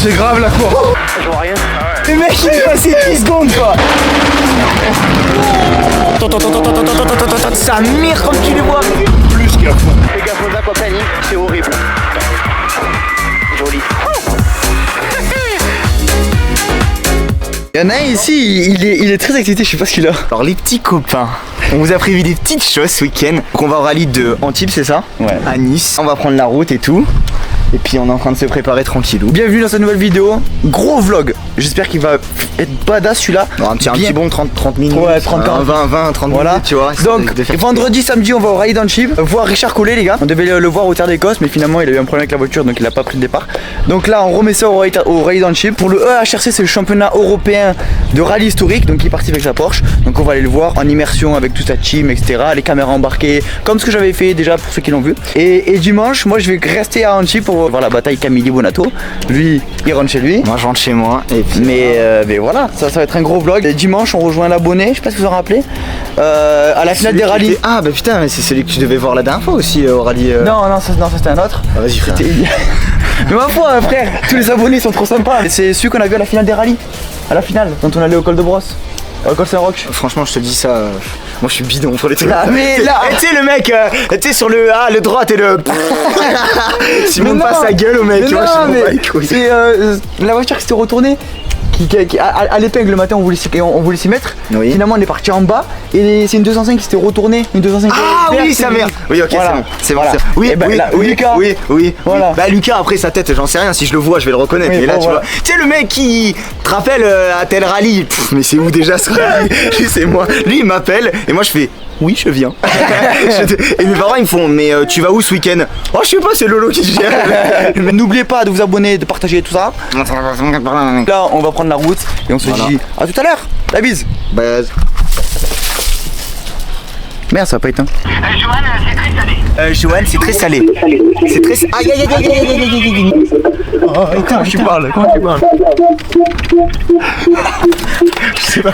C'est grave la cour. Je vois rien. Le mec il est passé 10 secondes quoi. Ça mire comme tu les vois. Plus qu'à fond. Les gars, faut pas panique, c'est horrible. Joli. Il y en a un ici, il est très excité, je sais pas ce qu'il a. Alors les petits copains, on vous a prévu des petites choses ce week-end. Donc on va au rallye de Antibes, c'est ça? Ouais. À Nice. On va prendre la route et tout. Et puis on est en train de se préparer tranquillou. Bienvenue dans cette nouvelle vidéo. Gros vlog. J'espère qu'il va être badass celui-là. Un petit bon 30 minutes. Ouais, 30 20, 30 voilà. minutes, tu vois. Donc vendredi, samedi, on va au rallye d'Antibes voir Richard Collet, les gars. On devait le voir au Terre d'Écosse, mais finalement il a eu un problème avec la voiture, donc il a pas pris le départ. Donc là, on remet ça au rallye d'Antibes. Pour le EHRC, c'est le championnat européen de rallye historique. Donc il est parti avec sa Porsche. Donc on va aller le voir en immersion avec toute sa team, etc. Les caméras embarquées, comme ce que j'avais fait déjà pour ceux qui l'ont vu. Et dimanche, moi je vais rester à Antibes pour voir la bataille Camilli Bonato. Lui, il rentre chez lui. Moi je rentre chez moi. Et puis, mais voilà, ça va être un gros vlog. Et dimanche, on rejoint l'abonné, je sais pas si vous en rappelez, à la finale des rallyes. Ah bah putain, mais c'est celui que tu devais voir la dernière fois aussi au rallye. Non, ça c'était un autre. Ah, vas-y frère. Mais ma foi, frère, tous les abonnés sont trop sympas. C'est celui qu'on a vu à la finale des rallyes. À la finale, quand on allait au col de Brosse. Au col Saint-Roch. Franchement, je te dis ça. Moi je suis bidon pour les trucs. Ah, mais là, tu sais le mec, tu sais sur le droit et le. Simon passe sa gueule au mec, tu vois, je c'est la voiture qui s'était retournée. À l'épingle le matin on voulait s'y mettre. Oui. Finalement on est parti en bas et c'est une 205 qui s'était retournée. Une 205 ah oui, sa mère. Oui, ok, voilà. c'est bon. Voilà. Oui, et bah, oui, là, oui, Lucas. Oui. Voilà. Bah Lucas après sa tête, j'en sais rien. Si je le vois, je vais le reconnaître. Oui, mais là, bon, tu voilà. vois. Tu sais le mec qui te rappelle à tel rallye. Pff, mais c'est où déjà ce rallye? Lui, c'est moi. Lui il m'appelle et moi je fais. Oui, je viens. Et mes parents ils me font, mais tu vas où ce week-end? Oh, je sais pas, c'est Lolo qui gère. N'oubliez pas de vous abonner, de partager tout ça. Là, on va prendre la route et on se dit à tout à l'heure. La bise. Base. Merde, ça va pas éteint. Joanne, c'est très salé. Joanne, c'est très salé. C'est très. Aïe aïe aïe aïe aïe aïe aïe. Oh, putain, tu parles. Comment tu parles? Je sais pas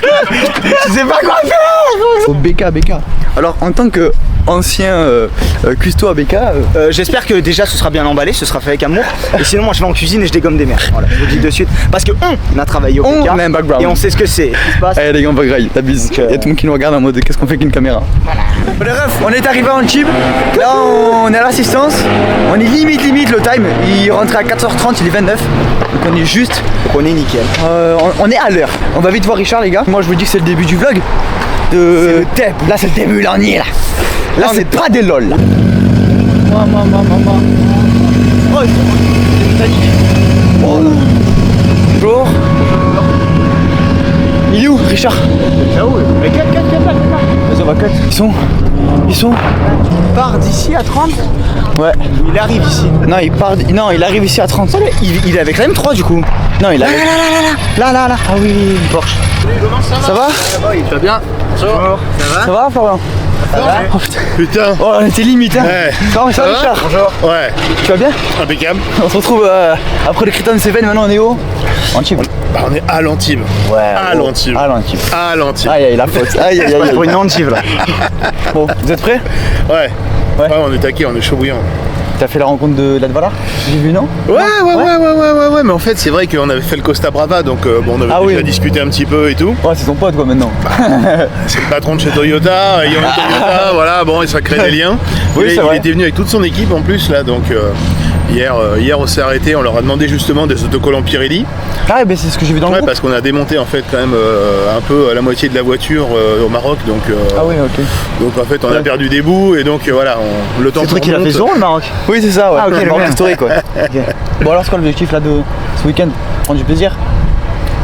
quoi faire. Au BK. Alors, en tant que ancien cuistot à BK, j'espère que déjà ce sera bien emballé, ce sera fait avec amour. Et sinon moi je vais en cuisine et je dégomme des mers. Voilà, je vous le dis de suite. Parce que on a travaillé au BK on a un background. et on sait ce que c'est. Allez les gars, on va grailler, la bise. Il y a tout le monde qui nous regarde en mode qu'est-ce qu'on fait avec une caméra. Voilà. Les refs, on est arrivé à Antibes. Là on est à l'assistance. On est limite le time. Il rentrait à 4h30, il est 29. Donc on est juste. Donc on est nickel. On est à l'heure. On va vite voir Richard les gars. Moi je vous dis que c'est le début du vlog. C'est le début. Là c'est le début, là on y est là. Là c'est pas des lol là. Maman. Oh, bonjour. Il est où Richard? Ah ouais, mais 4. Vas-y on va 4. Ils sont. Il part d'ici à 30. Ouais. Il arrive ici. Non, il arrive ici à 30. Il est avec la M3 du coup. Non, il arrive. Là. Ah oui, Porsche. Ça va? Tu vas bien? Bonjour. Ça va Florian? Ça va? Oh Putain. Oh on était limite hein. Ouais. Ça va Richard? Bonjour. Ouais. Tu vas bien? Impeccable. On se retrouve après le Critone Seven, maintenant on est où? Antibes. Bah on est à l'Antibes. Ouais. À l'Antibes. À l'Antibes. À l'Antibes. Aïe la faute. Aïe. Pour une Antibes là. Bon, vous êtes prêts? Ouais. Ouais, on est taqué, on est chaud bouillant. T'as fait la rencontre de Ladvala? J'ai vu non? Ouais, mais en fait c'est vrai qu'on avait fait le Costa Brava donc bon, on avait déjà discuté un petit peu et tout. Ouais, c'est ton pote quoi maintenant. C'est le patron de chez Toyota, ayant Toyota, voilà, bon, et ça crée des liens. Oui, c'est vrai. Il était venu avec toute son équipe en plus là, donc hier on s'est arrêté, on leur a demandé justement des autocollants Pirelli. Ah ouais, c'est ce que j'ai vu dans le groupe. Parce qu'on a démonté en fait quand même un peu la moitié de la voiture au Maroc, donc ah oui, ok. donc en fait on a perdu des bouts et donc voilà, le temps C'est le truc qu'il a fait souvent le Maroc. Oui c'est ça, ouais. Ah ok, le Maroc historique quoi. Okay. Bon alors c'est quoi l'objectif là de ce week-end? Prendre du plaisir?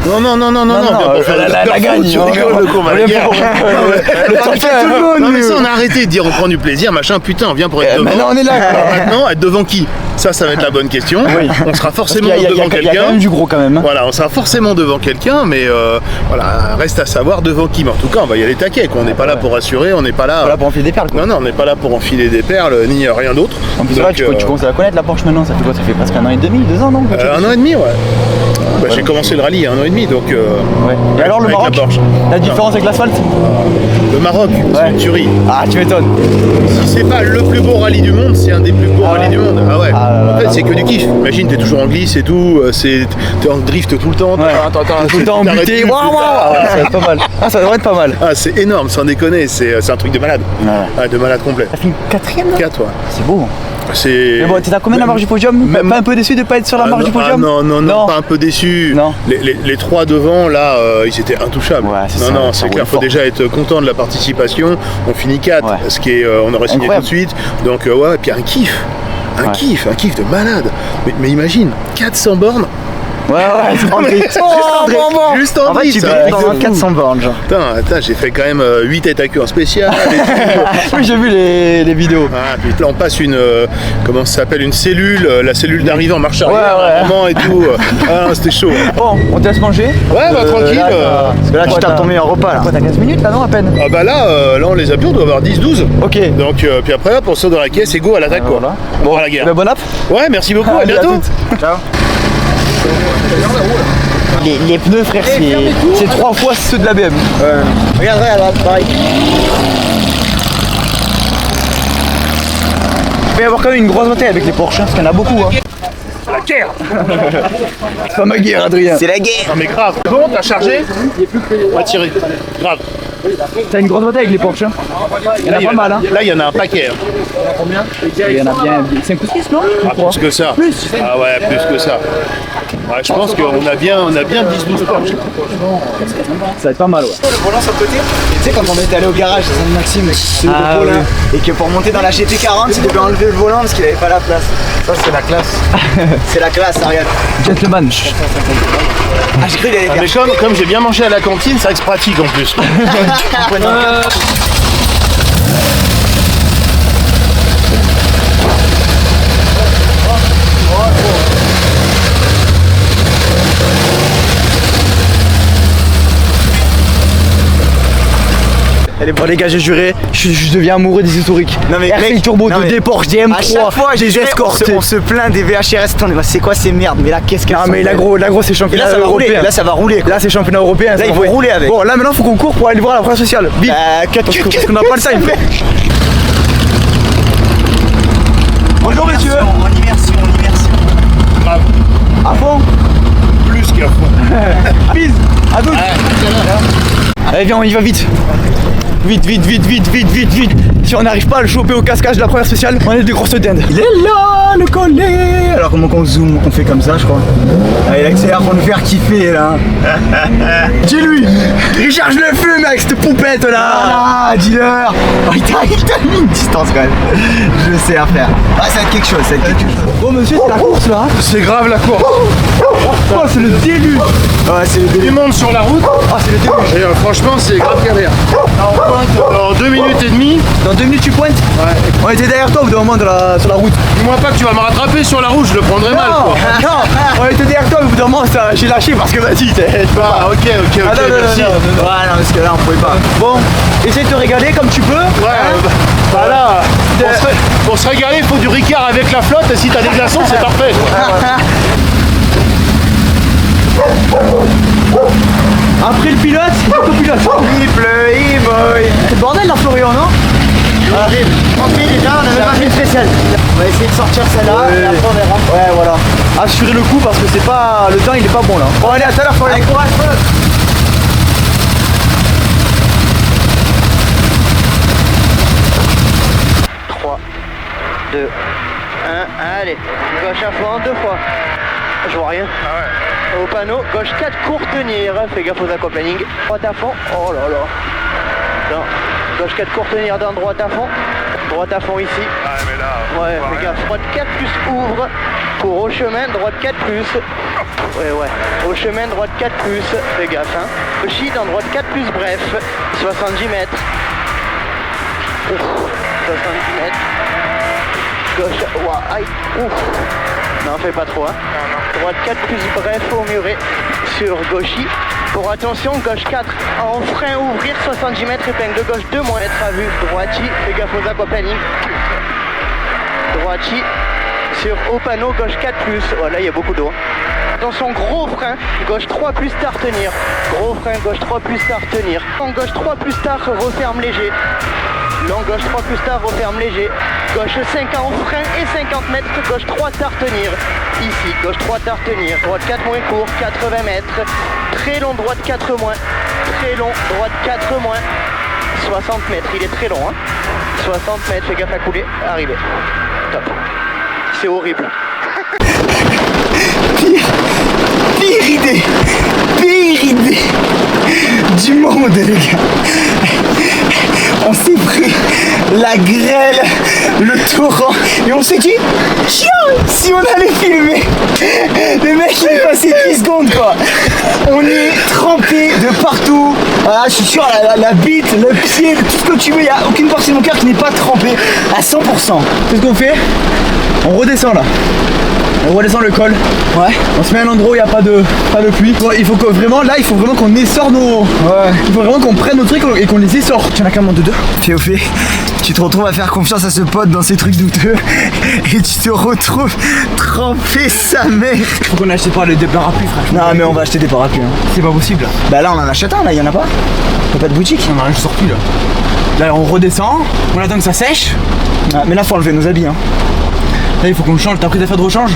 Non, pour faire la gagne. Le con, la guerre. Non mais ça on a arrêté de dire on prend du plaisir, machin, putain, on vient pour être devant. Maintenant on est là. Alors maintenant, être devant qui? Ça va être la bonne question. Oui. On sera forcément devant Il y a quand quelqu'un. même du gros quand même. Hein. Voilà, on sera forcément devant quelqu'un, mais voilà, reste à savoir devant qui. Mais en tout cas, on va y aller taquet, quoi. On n'est pas là pour assurer, on n'est pas là. Pour enfiler des perles quoi. Non, on n'est pas là pour enfiler des perles, ni rien d'autre. En plus, tu commences à la connaître la Porsche maintenant, ça fait quoi? Ça fait presque 1 an et demi, 2 ans non? 1 an et demi, ouais. Bah, j'ai commencé le rallye il y a 1 an et demi, donc. Ouais. Et alors le avec Maroc, la Porsche. la différence avec l'asphalte? Le Maroc, c'est une tuerie. Ah, tu m'étonnes. Si c'est pas le plus beau rallye du monde, c'est un des plus beaux rallyes du monde. Ah ouais. En fait, c'est que du kiff. Imagine, t'es toujours en glisse et tout, t'es en drift tout le temps. Ouais. Tout le temps embuté. Waouh, waouh. Ça va être pas mal. Ah, ça devrait être pas mal. Ah, c'est énorme, sans déconner, c'est un truc de malade. Ah, de malade complet. T'as fini 4ème là? 4, ouais. C'est beau. C'est. Mais bon, t'es à combien de la marge du podium? même- Pas un peu déçu de pas être sur la marge du podium? Non, pas un peu déçu. Non. Les 3 devant, là, ils étaient intouchables. Ouais, c'est ça, non, ça c'est clair, roule faut fort. déjà être content de la participation. On finit 4, Ouais. ce qui est, on aurait signé Incroyable. tout de suite. Donc, ouais, et puis un kiff. Un kiff de malade. Mais imagine, 400 bornes. Ouais, André. Juste en En fait, tu ça. baignes pendant 400 bornes, genre. Attends, j'ai fait quand même 8 têtes à queue en spécial. et tout. Oui, j'ai vu les vidéos. Ah, puis là on passe une comment ça s'appelle, une cellule, la cellule d'arrivée en marche arrière, Ouais. vraiment, et tout. Ah, c'était chaud. Bon, on te laisse manger? Ouais, bah tranquille. Parce que là, tu tapes ton meilleur repas, là. Quoi, t'as 15 minutes là, non, à peine? Ah bah là, là on les a plus, on doit avoir 10-12. Ok. Donc puis après hop, on sort dans la caisse et go à l'attaque quoi. Voilà. Bon à la guerre. Bah, bon app. Ouais, merci beaucoup, à Allez, à bientôt. toutes. Ciao. Les pneus, frère, c'est 3 fois ceux de la BM. Regarde, là, pareil. Il va y avoir quand même une grosse bataille avec les Porsche, parce qu'il y en a beaucoup. Hein. La guerre. C'est pas ma guerre, Adrien. C'est la guerre. Non mais grave. Bon, t'as chargé? On va tirer. Grave. T'as une grosse bataille avec les Porsche. Hein. Il y en a pas mal. Hein. Là il y en a un paquet. Il y en a bien 5 ou 6, non? Ah, plus que ça. Plus. Ah ouais, plus que ça. Ouais, je pense qu'on a bien 10-12 Porsche. Ça va être pas mal, ouais. Le volant sur le côté. Et tu sais, quand on était allé au garage de Saint-Maxime, c'est Ah, le volant. oui. Et que pour monter dans la GT40, il devait enlever le volant parce qu'il avait pas la place. Ça c'est la classe. C'est la classe, ça, regarde. Gentleman. Ah, j'ai cru qu'il allait Ah, faire. mais comme j'ai bien mangé à la cantine, ça reste pratique en plus. Bon les gars, j'ai juré, je deviens amoureux des historiques. Non, mais RC mec, Turbo, non, mais des Porsche, des À M3, chaque fois, des j'ai escortes. on se plaint des VHRS. Attends, mais c'est quoi ces merdes? Mais là, qu'est-ce qu'elles Non sont mais la belles. gros c'est Et championnat là, ça va rouler. européen. Là, ça va rouler. Là c'est championnat européen. Là, ça ils va vont rouler. rouler avec. Bon là maintenant faut qu'on court pour aller voir la presse sociale. Vite. Parce qu'on n'a pas le time. Bonjour messieurs. En immersion. Grave. À fond. Plus qu'à fond. Bise. À toutes. Allez viens, on y va vite. Vite. Si on n'arrive pas à le choper au cascage de la première spéciale, on est des grosses dindes. Il est là, le collet. Alors comment qu'on zoome? On fait comme ça, je crois. Ah, il accélère pour nous faire kiffer là. Dis-lui. Il charge le feu mec, cette poupette là. Ah, dis-leur. Oh, il t'a mis une distance quand même. Je le sais à faire. Ah, ça va être quelque chose, Bon monsieur, c'est la course là. C'est grave la course. Oh, c'est le début. Ouais, c'est le Tu début. montes sur la route Ah, c'est le début. et franchement c'est grave galère. Dans 2 minutes et demie, Dans 2 minutes tu pointes. On était derrière toi au bout d'un moment sur la route. dis-moi pas que tu vas me rattraper sur la route, je le prendrai mal quoi. Non, on était derrière toi au bout d'un moment, j'ai lâché parce que vas-y, tu peux pas. Ah ok, Ah, non, merci. non. Ouais, non, parce que là, on pouvait pas. Bon, essaye de te régaler comme tu peux. Ouais, bah là, pour se régaler, il faut du Ricard avec la flotte et si t'as des glaçons, c'est parfait. Après le pilote, c'est le copilote. Il pleut, il boy. C'est le bordel là, Florian, non? Tranquille, déjà, on avait pas fait spécial. On va essayer de sortir celle-là et après on verra. Ouais, voilà. Assurer le coup parce que c'est pas. Le temps il est pas bon là. Bon, allez, à tout à l'heure, Florian. Allez, courage, pote. 3, 2, 1, allez. Gauche à fond, 2 fois. Je vois rien. Au panneau, gauche 4, court tenir. Fais gaffe aux aquaplaning. Droite à fond. Oh là là. Non. Gauche 4, court tenir dans droite à fond. Droite à fond ici. Ouais, fais gaffe. Droite 4 plus ouvre. Pour au chemin, droite 4 plus. Ouais. Au chemin, droite 4 plus. Fais gaffe, hein. Gauchis dans droite 4 plus, bref. 70 mètres. Ouf, 70 mètres. Gauche, ouah, aïe, ouf. Non, fais pas trop, hein. Droite 4 plus, bref, au muret. Sur gauchis. Pour attention, gauche 4. En frein, ouvrir, 70 mètres. Épingle de gauche 2 moins être à vue. Droiti, fais gaffe aux aquaplaning. Droiti. Sur haut panneau, gauche 4+. Voilà, il y a beaucoup d'eau. Attention, gros frein, gauche 3+, tard retenir. Gros frein, gauche 3+, tard retenir. En gauche 3+, tard, referme léger. Long, gauche 3+, tard, referme léger. Gauche 5 en frein et 50 mètres, gauche 3, tard retenir. Ici, gauche 3, tard retenir. Droite 4 moins court, 80 mètres. Très long, droite 4 moins. Très long, droite 4 moins. 60 mètres, il est très long, hein. 60 mètres, fais gaffe à couler. Arrivé. Top. C'est horrible. Pire idée du monde, les gars. On s'est pris la grêle, le torrent, et on s'est dit, tiens, si on allait filmer. Le mec il est passé 10 secondes quoi. On est trempé de partout. Voilà, je suis sûr, la bite, le pied, tout ce que tu veux, il n'y a aucune partie de mon cœur qui n'est pas trempée à 100%. Qu'est-ce qu'on fait? On redescend là. On redescend le col. Ouais. On se met à un endroit où il n'y a pas de pluie. Il faut que vraiment, là, il faut vraiment qu'on essore nos. Ouais. Il faut vraiment qu'on prenne nos trucs et qu'on les essore. Tu en as qu'un monde de deux. Théophée, tu te retrouves à faire confiance à ce pote dans ces trucs douteux et tu te retrouves trempé sa mère. Faut qu'on achète pas des parapluies, frère. Non mais on va acheter des parapluies. Hein. C'est pas possible. Bah là on en achète un, là il y en a pas. Y'a pas de boutique. On a rien sorti là. Là on redescend, on attend que ça sèche. Ah, mais là faut enlever nos habits hein. Là il faut qu'on change. T'as pris d'affaires de rechange?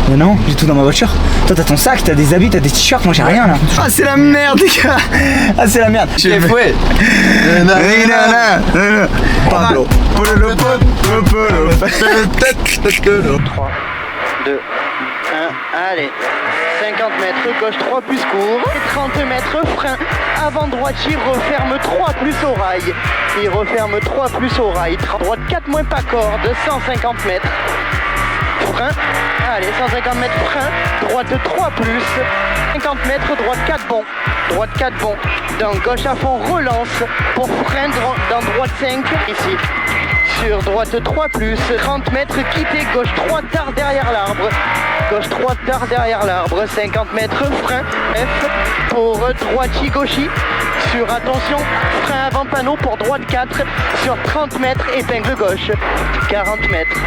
Mais non, j'ai tout dans ma voiture. Toi t'as ton sac, t'as des habits, t'as des t-shirts, moi j'ai rien là. Ah c'est la merde les gars. Ah c'est la merde. J'ai fouet. 3, 2, 1, allez. 50 mètres, gauche 3 plus court. Et 30 mètres, frein. Avant droite, il referme 3 plus au rail. Il referme 3 plus au rail. Droite 4 moins pas corde, 150 mètres. Frein. Allez, 150 mètres, frein. Droite 3 plus. 50 mètres, droite 4 bon. Droite 4 bon. Dans gauche à fond, relance. Pour frein dans droite 5, ici. Sur droite 3 plus, 30 mètres, quitter, gauche 3 tard derrière l'arbre. Gauche 3 tard derrière l'arbre, 50 mètres, frein, F pour droite gauchi. Sur attention, frein avant panneau pour droite 4. Sur 30 mètres, épingle gauche. 40 mètres,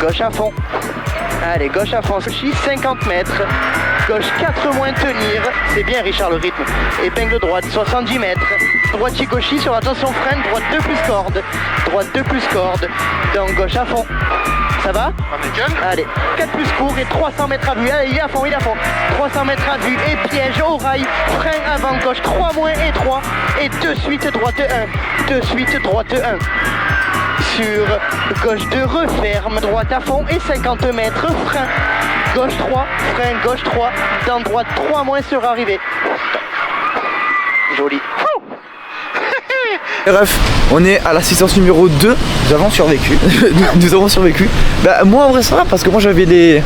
gauche à fond. Allez, gauche à fond, 50 mètres. Gauche 4 moins tenir, c'est bien Richard le rythme. Épingle droite, 70 mètres. Droite gauchi sur attention freine, droite 2 plus corde. Droite 2 plus corde. Dans gauche à fond. Ça va? Allez, 4 plus court et 300 mètres à vue. Allez, il est à fond, il est à fond. 300 mètres à vue et piège au rail. Frein avant gauche 3 moins et 3. Et de suite droite 1. De suite droite 1. Sur gauche 2 referme, droite à fond et 50 mètres, frein. Gauche 3, frein gauche 3, dans droite 3 moins sur arrivée. Joli. Bref, on est à l'assistance numéro 2. Nous avons survécu. Nous avons survécu. Bah moi en vrai ça va parce que moi j'avais des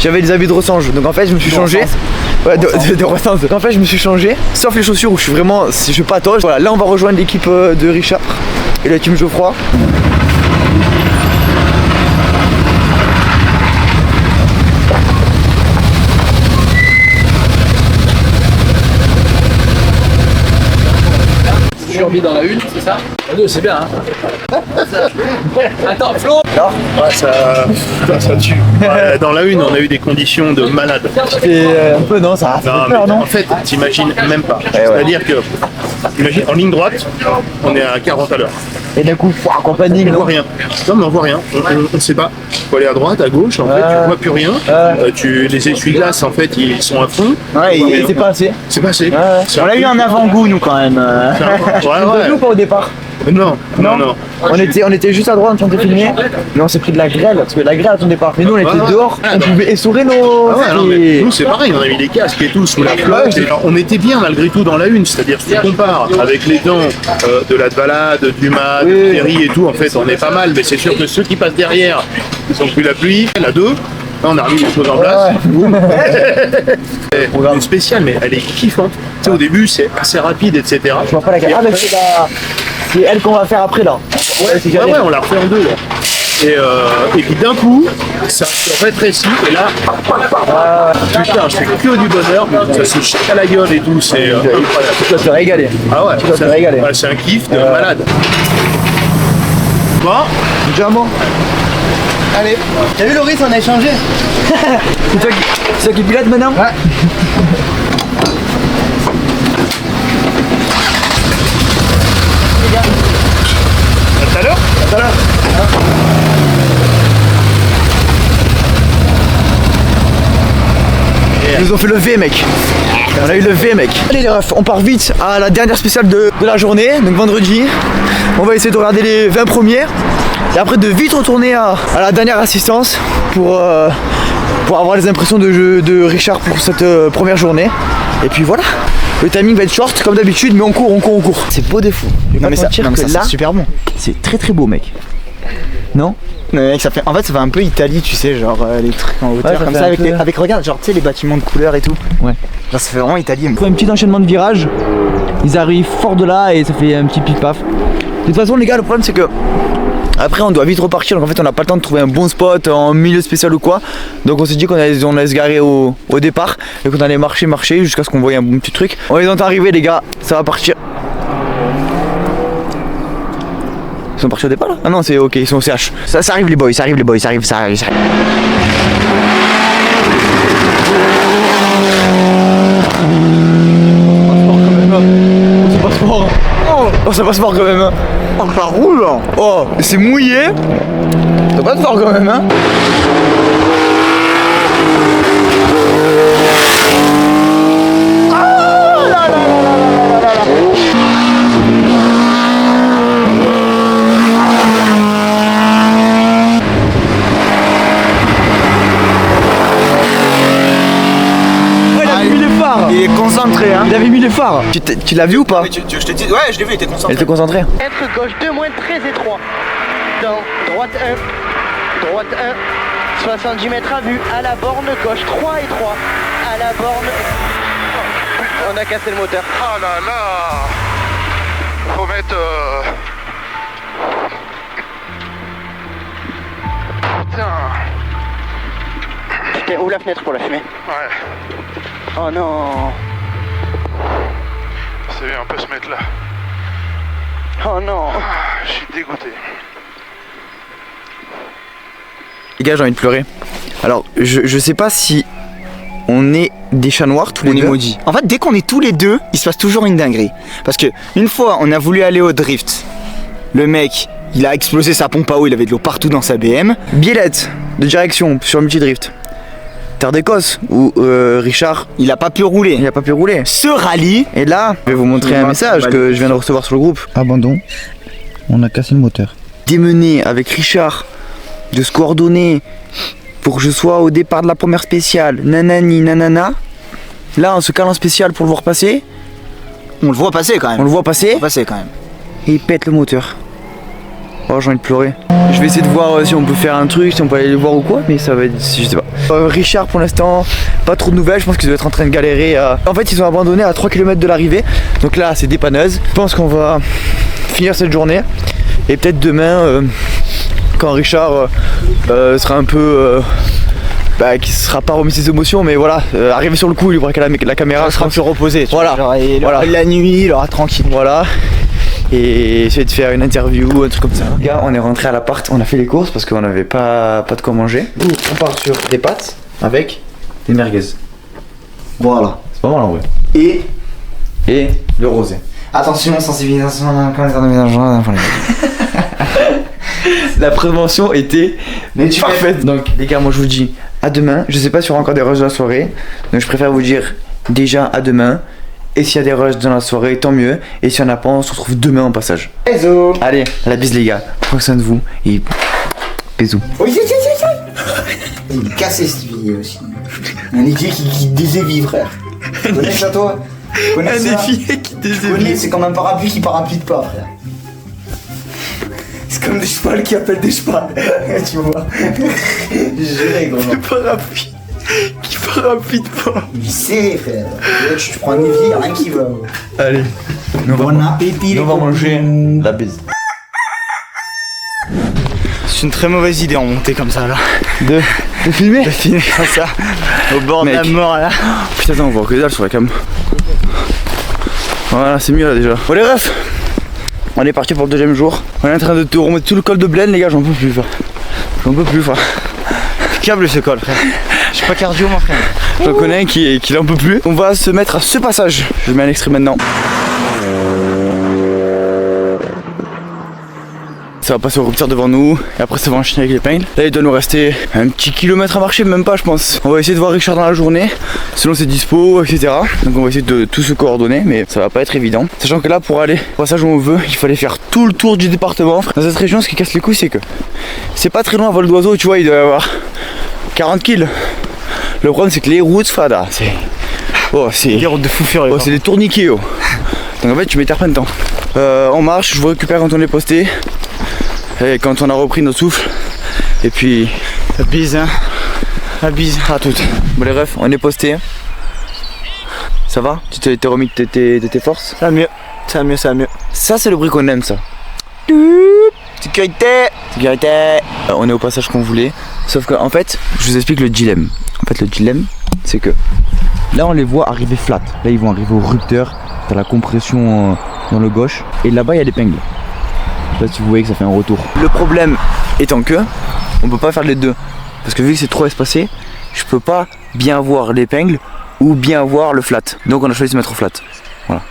habits de rechange. Donc en fait je me suis changé. Ouais, de rechange. Donc en fait je me suis changé. Sauf les chaussures où je suis vraiment. Je patauge. Voilà, là on va rejoindre l'équipe de Richard et la team Geoffroy. Dans la une, c'est ça? La 2, c'est bien, hein? Attends, Flo! Ouais, ça tue. Ouais, dans la une, on a eu des conditions de malade. Et un peu non, ça fait peur, non? En fait, t'imagines même pas. C'est-à-dire que, imagine, en ligne droite, on est à 40 à l'heure. Et d'un coup, compagnie, on voit rien. Non, mais on voit rien. On sait pas. Faut aller à droite, à gauche, en fait, tu vois plus rien. Les essuie-glaces, en fait, ils sont à fond. Ouais, et c'est pas assez. C'est pas assez. on a eu un avant-goût nous quand même. Ouais. Nous pas au départ. Non. On était juste à droite en train de filmer, mais on s'est pris de la grêle parce que la grêle à son départ. Mais nous on était dehors, on pouvait essorer nos. Ah ouais, non, mais nous c'est pareil, on a mis des casques et tout sous la flotte. Et on était bien malgré tout dans la une, c'est-à-dire si tu compares avec les temps de la balade, du mat, de Thierry et tout, en fait on est pas mal, mais c'est sûr que ceux qui passent derrière, ils ont pris la pluie, la 2. Là, on a remis les choses en place. Programme spécial, mais elle est kiffante. Tu sais, au début, c'est assez rapide, etc. Je vois pas la grêle. Ah, mais c'est elle qu'on va faire après là. Ouais, on l'a refait en 2 là. Et puis d'un coup, ça se rétrécit et là, putain, je fais que du bonheur, ça se jette à la gueule et tout, c'est incroyable. Tu vas te régaler. Ah ouais, tu vas te régaler. Ouais, c'est un kiff de malade. Bon, déjà un mot. Allez. T'as vu Loris, on a échangé. C'est toi qui pilote maintenant? Ouais. À tout à l'heure. Ils nous ont fait le V, mec. On a eu le V, mec. Allez les refs, on part vite à la dernière spéciale de la journée, donc vendredi. On va essayer de regarder les 20 premières et après de vite retourner à la dernière assistance pour avoir les impressions de jeu de Richard pour cette première journée. Et puis voilà. Le timing va être short comme d'habitude, mais on court. C'est beau des fous. Non mais ça, c'est super bon. C'est très très beau, mec. Non? Mec, ça fait un peu un Italie, tu sais, genre les trucs en hauteur ça comme fait ça, un avec, peu- avec regarde, genre tu sais les bâtiments de couleurs et tout. Ouais. Genre ça fait vraiment Italie. Pour un petit enchaînement de virages, ils arrivent fort de là et ça fait un petit pif-paf. De toute façon les gars, le problème c'est que après on doit vite repartir, donc en fait on n'a pas le temps de trouver un bon spot en milieu spécial ou quoi. Donc on s'est dit qu'on allait se garer au départ et qu'on allait marcher jusqu'à ce qu'on voie un bon petit truc. On est dans arrivé les gars, ça va partir. Ils sont partis au départ là? Ah non c'est ok, ils sont au CH. Ça arrive les boys, ça arrive. C'est pas sport. Oh, ça passe fort quand même. Hein. Oh ça roule. Oh, c'est mouillé. Ça passe fort quand même. Hein. Ouais, il avait mis les phares. Il est concentré hein. Il avait mis les phares. Tu l'as vu ou pas? Mais je te dis, ouais je l'ai vu, il était Elle concentré. était concentrée. Être gauche 2 moins très étroit. Dans droite 1. Droite 1. 70 mètres à vue. À la borne gauche 3 et 3. À la borne. On a cassé le moteur. Ah là là. Faut mettre. Putain. Putain, ouvre la fenêtre pour la fumée. Ouais. Oh non. C'est bien, on peut se mettre là. Oh non. Ah, je suis dégoûté. Les gars, j'ai envie de pleurer. Alors, je sais pas si on est des chats noirs tous les On est deux. maudits. En fait, dès qu'on est tous les deux, il se passe toujours une dinguerie. Parce que une fois, on a voulu aller au drift. Le mec, il a explosé sa pompe à eau, il avait de l'eau partout dans sa BM. Biellette de direction sur le multi-drift. Terre d'Écosse où Richard, Il a pas pu rouler. il a pas pu rouler. Ce rallye, Et là, je vais vous montrer un message que je viens de recevoir sur le groupe. Abandon. On a cassé le moteur. Démener avec Richard, de se coordonner pour que je sois au départ de la première spéciale. Nanani, nanana. Là, on se cale en spécial pour le voir passer. on le voit passer quand même. On le voit passer. passer quand même. Et il pète le moteur. Oh, j'ai envie de pleurer. Je vais essayer de voir si on peut faire un truc, si on peut aller le voir ou quoi, mais ça va être. Je sais pas. Richard, pour l'instant, pas trop de nouvelles. Je pense qu'ils doivent être en train de galérer. En fait, ils ont abandonné à 3 km de l'arrivée. Donc là, c'est dépanneuse. Je pense qu'on va finir cette journée. Et peut-être demain, quand Richard sera un peu. Qui sera pas remis ses émotions, mais voilà, arrivé sur le coup, il voit que la caméra Il sera plus reposé. tu Voilà. vois. Genre, il aura Voilà. la nuit, il aura tranquille. Voilà. Et essayer de faire une interview, un truc comme ça. Les gars, on est rentré à l'appart, on a fait les courses parce qu'on n'avait pas de quoi manger. On part sur des pâtes avec des merguez. Voilà. C'est pas mal en vrai. Et Et le rosé. attention, sensibilisation quand les ménagères. La prévention était parfaite. Donc les gars, moi je vous dis à demain. Je sais pas s'il y aura encore des rushs dans la soirée. Donc je préfère vous dire déjà à demain. Et s'il y a des rushs dans la soirée, tant mieux. Et s'il y en a pas, on se retrouve demain en passage. Bisous. Allez, à la bise les gars. Prenez soin de vous et bisous. Oui, il est cassé cette vidéo aussi. Un évier qui désévie, frère. Tu connais ça, toi? Tu connais ça? qui Tu connais, c'est comme un parapluie qui parapluie pas, frère. C'est comme des chevals qui appellent des chevals. Tu vois? J'ai gros. parapluie qui parapluie pas. Il sait, frère. Là, tu prends un évier, y'a rien qui va. Allez, Bon appétit, on va manger la bise. C'est une très mauvaise idée en montée comme ça, là. De filmer. De filmer comme ça, au bord de la Mec. mort, là. Putain, attends, on voit que dalle sur la cam. Voilà, c'est mieux là déjà. Bon les refs, on est parti pour le deuxième jour. On est en train de te remettre tout le col de Blaine les gars, j'en peux plus. J'en peux plus, enfin. Câble ce col, frère. Je suis pas cardio, mon frère. J'en connais un qui n'en peut plus. On va se mettre à ce passage. Je mets un extrait maintenant. Ça va passer au rupteur devant nous et après ça va enchaîner avec l'épingle. Là il doit nous rester un petit kilomètre à marcher, même pas je pense. On va essayer de voir Richard dans la journée, selon ses dispos, etc. Donc on va essayer de tout se coordonner, mais ça va pas être évident. Sachant que là pour aller au passage où on veut, il fallait faire tout le tour du département. Dans cette région, ce qui casse les couilles, c'est que c'est pas très loin à vol d'oiseau, tu vois, il doit y avoir 40 kills. Le problème c'est que les routes, fada, c'est... Oh, c'est des routes de fou furieux. Oh, c'est des tourniquets, oh. Donc en fait tu m'éterres plein de temps. On marche, je vous récupère quand on est posté. Et quand on a repris notre souffle. Et puis... La bise, hein. La bise. À toutes. Bon les refs, on est posté. Ça va? Tu t'es remis de tes forces? Ça va mieux. Ça va mieux, ça va mieux. Ça c'est le bruit qu'on aime, ça. Sécurité. Sécurité. On est au passage qu'on voulait. Sauf que en fait, je vous explique le dilemme. En fait le dilemme, c'est que là on les voit arriver flat. Là ils vont arriver au rupteur. T'as la compression dans le gauche. Et là-bas il y a l'épingle. Là si vous voyez que ça fait un retour. Le problème étant que on peut pas faire les deux. Parce que vu que c'est trop espacé, je peux pas bien voir l'épingle ou bien voir le flat. Donc on a choisi de se mettre au flat. Voilà.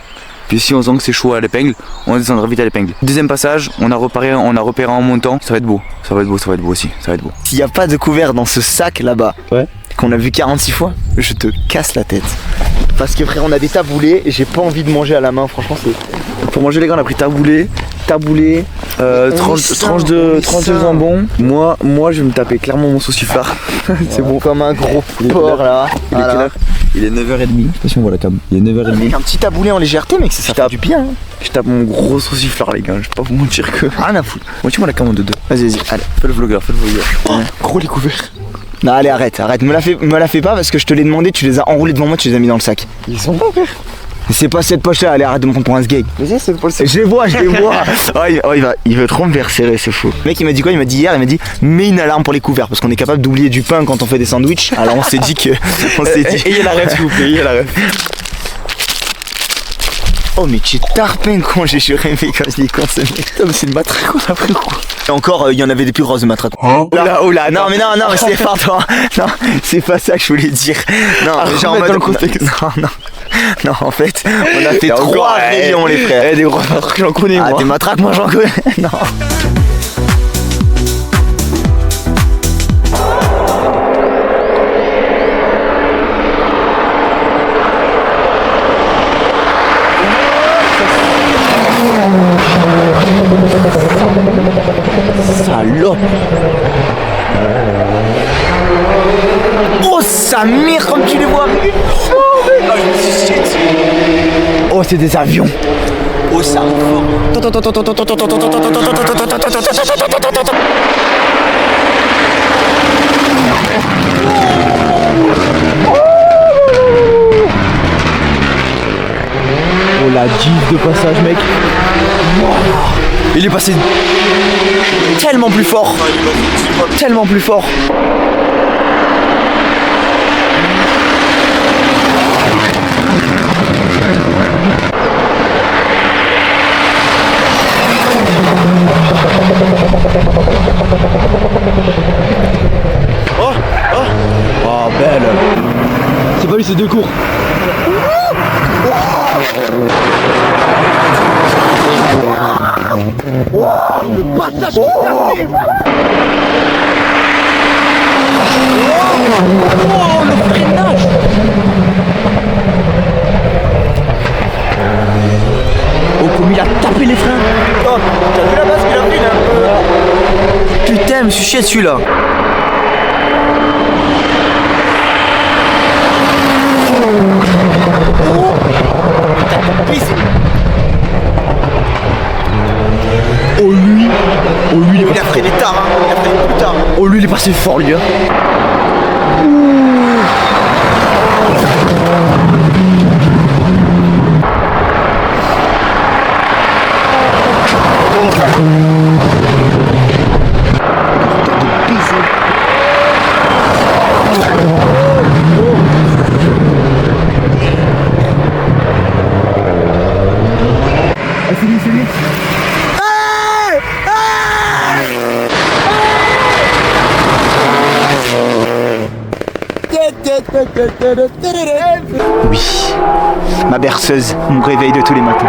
Puis si on sent que c'est chaud à l'épingle, on descendra vite à l'épingle. Deuxième passage, on a repéré en montant. Ça va être beau. Ça va être beau, ça va être beau aussi. Ça va être beau. S'il n'y a pas de couvert dans ce sac là-bas, ouais, qu'on a vu 46 fois, je te casse la tête. Parce que frère, on a des taboulés et j'ai pas envie de manger à la main, franchement c'est... Pour manger les gars on a pris taboulé, tranche de jambon. Moi je vais me taper clairement mon sauciflard. C'est bon. Comme un gros porc là. Il est quelle heure? Il est 9h30. Je sais pas si on voit la cam. Il est 9h30. Avec un petit taboulé en légèreté mec, ça fait du bien hein. Je tape mon gros sauciflard les gars, je vais pas vous mentir que... Rien à foutre. Montre-moi la cam en 2-2. Vas-y, allez. Fais le vlogueur, fais le vlogueur. Ouais. Gros les couverts. Non allez arrête, me la fais pas parce que je te l'ai demandé, tu les as enroulés devant moi, tu les as mis dans le sac. Ils sont pas frère. C'est pas cette poche là, allez arrête de me prendre pour un sgeg. Vas-y c'est pas le Je les vois. Il veut trop me faire serrer ce fou. Le mec il m'a dit quoi? Il m'a dit hier, il m'a dit mets une alarme pour les couverts parce qu'on est capable d'oublier du pain quand on fait des sandwichs. Alors on s'est dit que... Ayez la rêve s'il vous plaît, ayez la rêve. Oh mais tu es tarpin con, j'ai juré mais quand je dis con ce mec. Putain mais c'est une matraque qu'on a pris ou quoi? Et encore il y en avait des plus grosses de matraques. Oh là, non mais c'est pardon. Non, c'est pas ça que je voulais dire. Non, mais genre en mode... dans le contexte. Non, en fait, on a fait 3 rayons les frères. Des grosses matraques j'en connais moi. Ah des matraques moi j'en connais. Non. Salope. Oh sa mère comme tu les vois. Oh c'est des avions. Oh ça Oh la gifle de passage mec. Il est passé tellement plus fort. Tellement plus fort. Oh belle. C'est pas lui, c'est deux cours. Le passage le freinage. Oh comme il a tapé les freins. Oh, t'as vu la base qu'il a pris là? Putain, je me suis chié dessus là. Oh lui Il a freiné tard hein. Il a freiné plus tard. Oh lui il est passé fort lui hein. Oui, ma berceuse, mon réveil de tous les matins.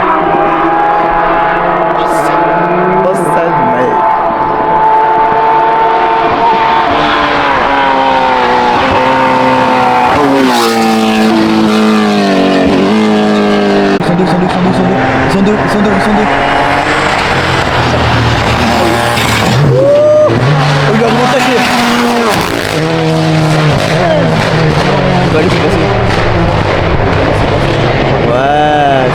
Ils sont deux. Oh, il va vous attaquer. Bah, allez, c'est passé. Ouais,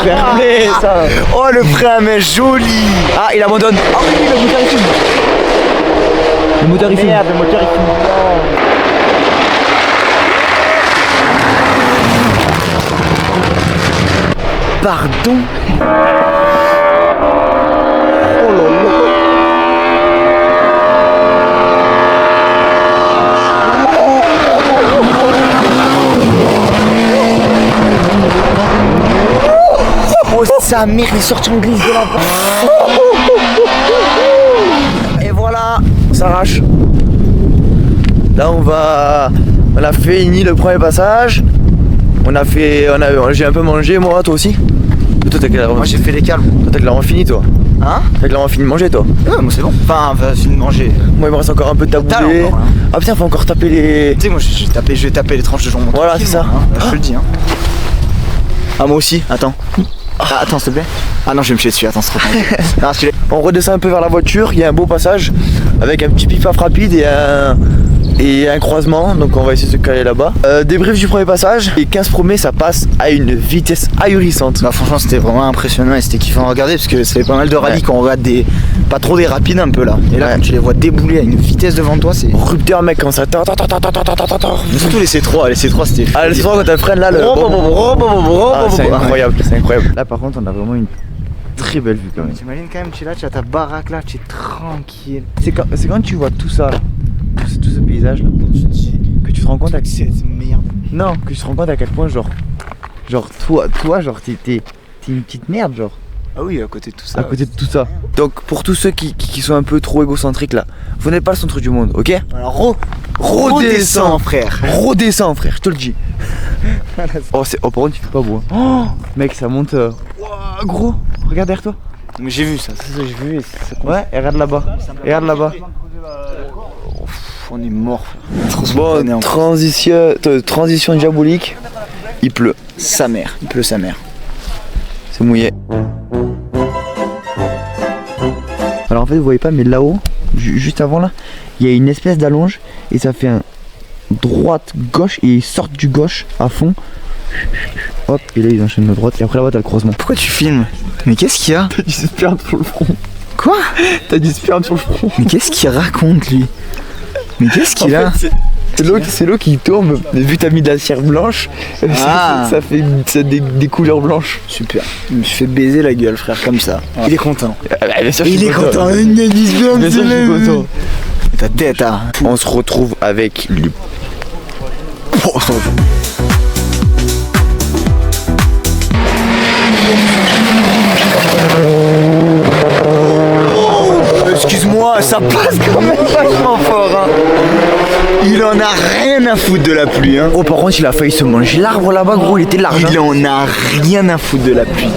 fair play, ça. Oh le frère, mais joli. Ah, il abandonne. Ah oui, le moteur il filme. Le moteur il filme. Merde, le moteur il filme. Pardon. Oh sa mère, il est sorti en glisse de là-bas. Et voilà, on s'arrache. Là on a fini le premier passage. J'ai un peu mangé moi, toi aussi. Toi t'as clairement. Moi j'ai fait les calmes. Toi t'as clairement fini toi. Hein? T'as clairement fini de manger toi. Ouais, moi c'est bon. Enfin, fini de manger. Moi il me reste encore un peu de T'as taboulé. encore, hein. Ah putain, faut encore taper les. Tu sais, moi je vais taper les tranches de jambon. Voilà, c'est ça. Hein. Là, je te le dis. Hein. Ah, moi aussi, attends. Ah, attends, s'il te plaît. Ah non, je vais me chier dessus, attends, c'est trop tendu. Non, celui-là. On redescend un peu vers la voiture, il y a un beau passage avec un petit pif-paf rapide et un croisement, donc on va essayer de se caler là-bas. Débrief du premier passage, les 15 premiers ça passe à une vitesse ahurissante. Bah, franchement, c'était vraiment impressionnant et c'était kiffant à regarder parce que ça fait pas mal de rallyes quand on regarde pas trop des rapides un peu là. Et là, quand tu les vois débouler à une vitesse devant toi, c'est. Rupteur mec, quand ça. Surtout les C3, c'était. Ah, le son quand elle freine là, le. Ah, c'est incroyable, c'est incroyable. Là par contre, on a vraiment une très belle vue quand même. T'imagines quand même, tu es là, tu as ta baraque là, tu es tranquille. C'est quand tu vois tout ça, là, tout ce paysage là, que tu te rends compte à Cette merde. Non, que tu te rends compte à quel point genre toi genre t'es une petite merde genre. Ah oui, à côté de tout ça. À côté de tout ça. Donc pour tous ceux qui sont un peu trop égocentriques là, vous n'êêtes pas le centre du monde, ok? Alors redescends frère. Redescends frère, je te le dis. Oh par contre il fait pas beau. Oh mec ça monte. Ouah, gros, regarde derrière toi. Mais j'ai vu ça. C'est ça j'ai vu. Ouais, et regarde là-bas. Et regarde là-bas. On est mort. Bon, transition diabolique. Il pleut. Sa mère, il pleut sa mère. C'est mouillé. Alors en fait vous voyez pas mais là-haut, juste avant là, il y a une espèce d'allonge et ça fait un droite gauche et ils sortent du gauche à fond. Hop et là ils enchaînent de droite et après là-bas t'as le croisement. Pourquoi tu filmes? Mais qu'est-ce qu'il y a? T'as du sperme sur le front. Quoi? T'as du sperme sur le front. Mais qu'est-ce qu'il raconte lui? Mais qu'est-ce qu'il a? C'est l'eau qui tombe, mais vu que t'as mis de la cire blanche, ça fait des couleurs blanches. Super. Je me suis fait baiser la gueule frère comme ça. Il est content. Bien sûr, Il est content. Bien sûr, je suis content. Ta tête hein. On se retrouve avec lui. Excuse-moi, ça passe quand même vachement fort hein. Il en a rien à foutre de la pluie hein. Oh par contre il a failli se manger l'arbre là-bas gros, il était large. Il en a rien à foutre de la pluie.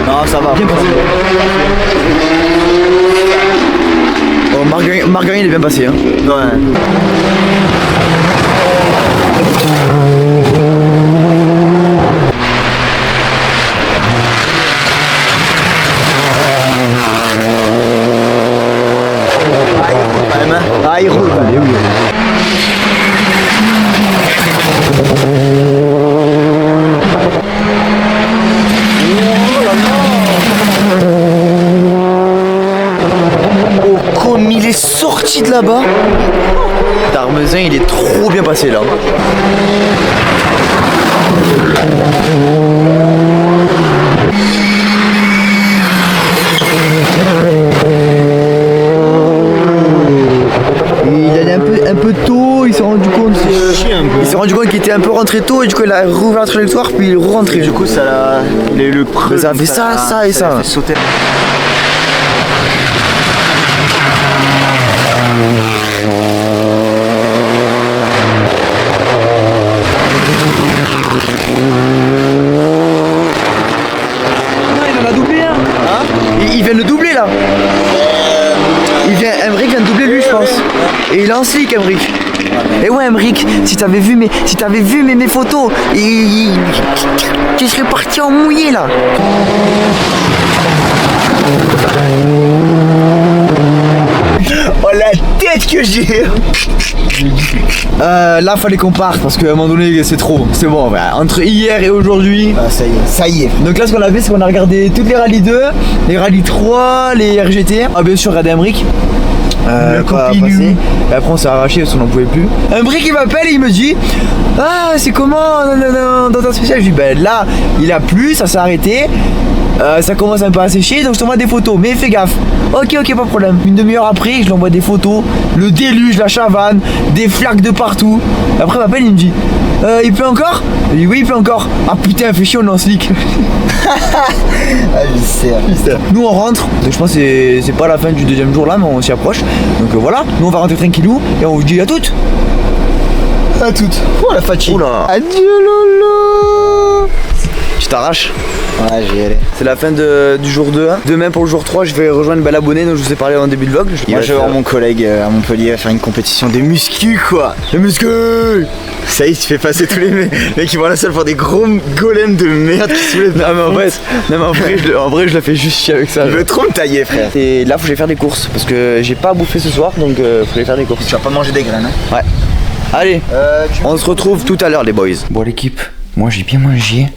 Non ça va. Bien passé. Oh Marguerite il est bien passé hein. Ouais. Ah il roule. Allez, oui. Oh comme il est sorti de là-bas. Darmezin il est trop bien passé là. Il allait un peu tôt, il s'est rendu compte qu'il était un peu rentrer tôt et du coup il a rouvert la trajectoire puis il est rentré. Du coup ça l'a. Il a eu le creux. Mais ça a fait ça et ça. l'a fait sauter. Il en a doublé un. Hein, il vient de doubler là. Emmerich vient de doubler lui je pense. Et il est en slick Emmerich. Et ouais Emmerich, si t'avais vu mes photos, tu serais parti en mouillé là. Oh la tête que j'ai. Là fallait qu'on parte parce qu'à un moment donné c'est trop, c'est bon, voilà. Entre hier et aujourd'hui. Ah ça y est. Donc là ce qu'on a fait c'est qu'on a regardé toutes les rallyes 2, les rallyes 3, les RGT. Ah bien sûr regardez Emmerich. Le continue. Et après on s'est arraché parce qu'on n'en pouvait plus. Un brick il m'appelle et il me dit ah c'est comment dans ta spéciale. Je lui dis ben là il a plu, ça s'est arrêté. Ça commence un peu à sécher donc je t'envoie des photos mais fais gaffe. Ok pas de problème. Une demi-heure après je lui envoie des photos, le déluge, la chavane, des flaques de partout. Après il m'appelle il me dit il pleut encore. Je lui dis oui il pleut encore. Ah putain fais chier on est en slick. Ah mystère. Nous on rentre, donc je pense que c'est pas la fin du deuxième jour là mais on s'y approche. Donc voilà, nous on va rentrer tranquillou et on vous dit à toutes. À toutes. Oh la fatigue. Oula. Adieu Lolo. Tu t'arraches. Ouais j'y allais. C'est la fin du jour 2. Demain pour le jour 3 je vais rejoindre l'abonné dont je vous ai parlé en début de vlog. Moi je vais voir mon collègue à Montpellier faire une compétition des muscu quoi. Les muscles. Ça y est, tu fais passer tous les mecs qui vont à la salle pour des gros golems de merde qui soulèvent. Non mais en vrai je la fais juste chier avec ça. Je veux trop me tailler frère. Et là faut que j'aille faire des courses parce que j'ai pas bouffé ce soir donc faut que j'aille faire des courses. Tu vas pas manger des graines hein. Ouais. Allez, on se retrouve tout à l'heure les boys. Bon l'équipe, moi j'ai bien mangé.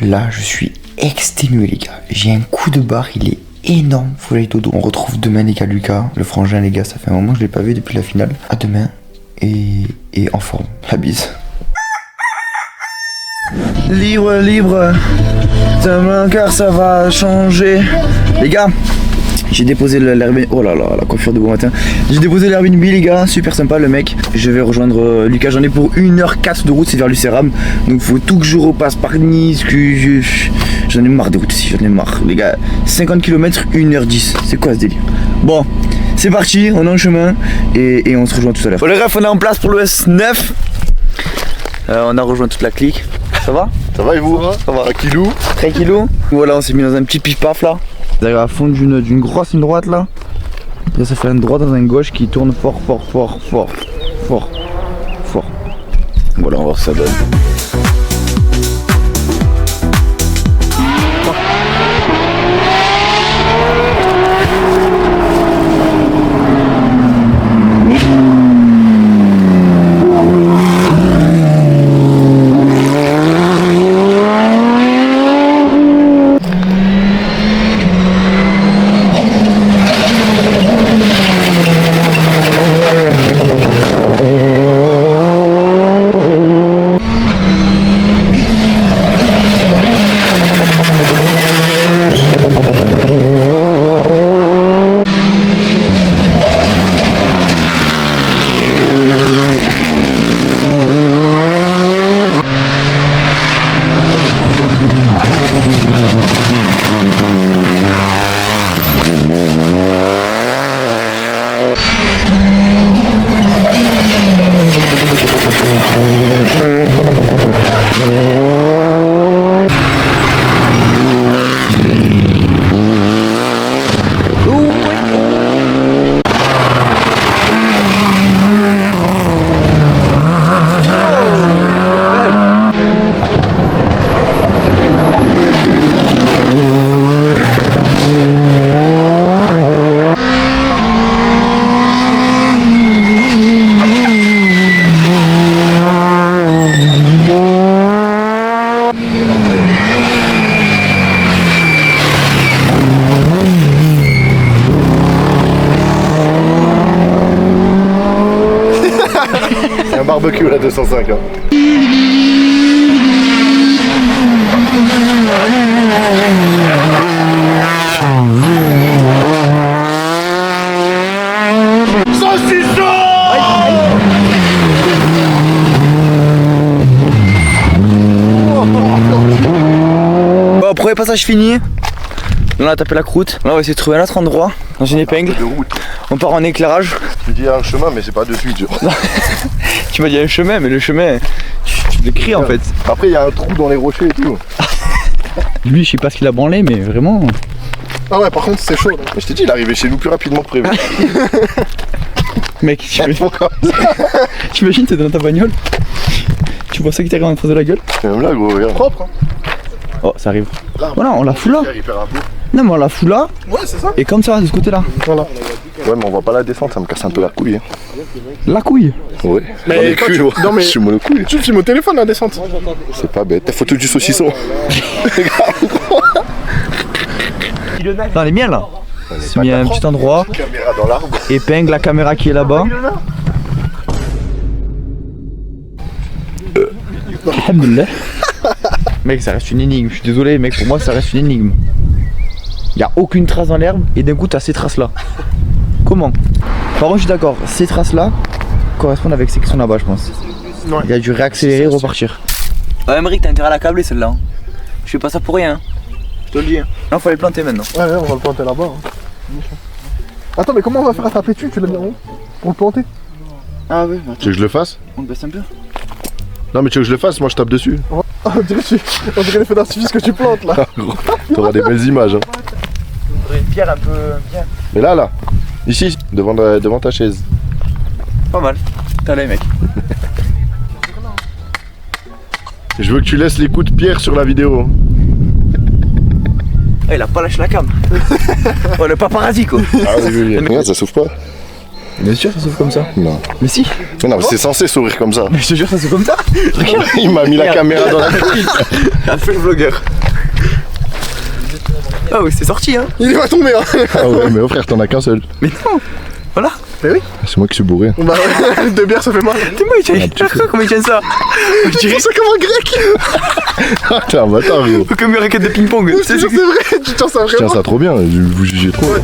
Là je suis exténué les gars. J'ai un coup de barre, il est énorme. Faut que j'aille dodo. On retrouve demain les gars Lucas, le frangin les gars. Ça fait un moment que je l'ai pas vu depuis la finale. À demain et en forme. La bise. Libre, demain car ça va changer. Les gars, j'ai déposé l'Airbnb. Oh là là, la coiffure de bon matin. J'ai déposé l'Airbnb les gars, super sympa le mec. Je vais rejoindre Lucas, j'en ai pour 1h04 de route, c'est vers Lucéram. Donc faut tout que je repasse par Nice, que j'en ai marre de route ici, j'en ai marre. Les gars, 50 km, 1h10, c'est quoi ce délire? Bon, c'est parti, on est en chemin et on se rejoint tout à l'heure. Bon les refs, on est en place pour le S9. On a rejoint toute la clique. Ça va? Ça va et vous? Ça va. Tranquillou. Voilà, on s'est mis dans un petit pif-paf là. Vous arrivez à fond d'une grosse ligne droite là. Et là, ça fait une droite dans un gauche qui tourne fort. Voilà, on va voir ce que ça donne. C'est un barbecue la 205 hein. Premier passage fini. Là on a tapé la croûte. Là on va essayer de trouver un autre endroit dans une épingle. On part en éclairage. Tu dis un chemin mais c'est pas de suite. Tu m'as dit un chemin mais le chemin tu l'écris en fait. Après il y a un trou dans les rochers et tout. Lui je sais pas ce qu'il a branlé mais vraiment. Ah ouais par contre c'est chaud là. Je t'ai dit il est arrivé chez nous plus rapidement que prévu. Mec t'imagines t'es dans ta bagnole. Tu vois ça qui t'arrive en face de la gueule. C'est même là gros regarde. Propre hein. Oh ça arrive. Voilà on la fout là. Non mais on la fout là. Ouais c'est ça. Et comme ça de ce côté là. Voilà. Ouais mais on va pas la descendre, ça me casse un peu la couille. Hein. La couille. Ouais. Mais Non mais je suis mon couille. Tu filmes au téléphone la descente. C'est pas bête. Ta photo du saucisson. Non elle est bien là. C'est mis à un petit endroit. Caméra dans l'arbre. Épingle la caméra qui est là-bas. Alhamdoulilah. Mec ça reste une énigme, je suis désolé mec pour moi ça reste une énigme. Y a aucune trace dans l'herbe et d'un coup t'as ces traces là. Comment? Par contre je suis d'accord, ces traces là correspondent avec ceux qui sont là-bas je pense. Ouais. Il a dû réaccélérer et repartir. Ouais Emeric t'as intérêt à la câbler celle-là. Hein. Je fais pas ça pour rien. Je te le dis. Hein. Non faut les planter maintenant. Ouais on va le planter là-bas. Hein. Attends mais comment on va faire à taper dessus? Tu l'as mis en haut? Pour le planter? Ah ouais. Tu veux que je le fasse? On le baisse un peu. Non mais tu veux que je le fasse? Moi je tape dessus. On dirait les feux d'artifice que tu plantes là. T'auras des belles images. Hein. Faudrait une pierre un peu bien. Mais là, ici, devant ta chaise. Pas mal. T'as l'œil mec. Je veux que tu laisses les coups de pierre sur la vidéo. Il a pas lâché la cam. Oh le paparazzi quoi. Ah oui. Regarde ça s'ouvre pas. Bien sûr ça s'ouvre comme ça. Non. Mais si. Mais non mais c'est censé s'ouvrir comme ça. Mais je te jure ça s'ouvre comme ça. Regarde. Il m'a mis la caméra dans la couille. Un peu le vlogueur. Ah oui c'est sorti hein. Il va tomber hein. Ah ouais mais oh frère t'en as qu'un seul. Mais non. Voilà. Mais oui. C'est moi qui suis bourré. Bah ouais, deux bières ça fait mal. T'es moi il tient comment il tient ça. Je dirais ça comme un grec. Ah t'es un bâtard gros. Comme une raquette de ping-pong. C'est vrai, tu tiens ça vraiment. Je tiens ça trop bien, vous jugez trop. Ouais.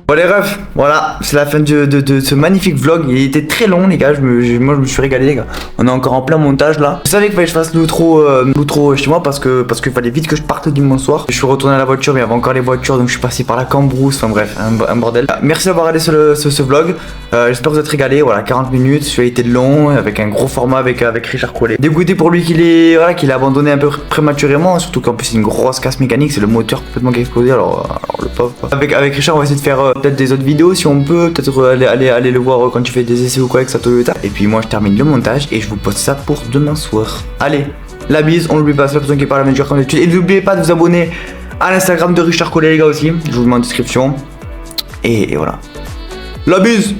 Bon les refs, voilà, c'est la fin de ce magnifique vlog. Il était très long les gars, moi je me suis régalé les gars. On est encore en plein montage là. Je savais qu'il fallait que je fasse l'outro chez moi parce qu'il fallait vite que je parte dimanche soir. Je suis retourné à la voiture, mais il y avait encore les voitures donc je suis passé par la Cambrousse, enfin bref, un bordel. Merci d'avoir regardé ce vlog. J'espère que vous êtes régalés, voilà 40 minutes, celui-là était long, avec un gros format avec Richard Collet. Dégoûté pour lui qu'il ait abandonné un peu prématurément, surtout qu'en plus c'est une grosse casse mécanique, c'est le moteur complètement qui a explosé, alors le pauvre. Avec Richard on va essayer de faire peut-être des autres vidéos si on peut, peut-être aller le voir quand tu fais des essais ou quoi avec sa Toyota. Et puis moi je termine le montage et je vous poste ça pour demain soir. Allez, la bise, on n'oublie pas, c'est la personne qui parle à la mesure comme d'habitude. Et n'oubliez pas de vous abonner à l'Instagram de Richard Collet les gars aussi, je vous le mets en description. Et voilà. La bise!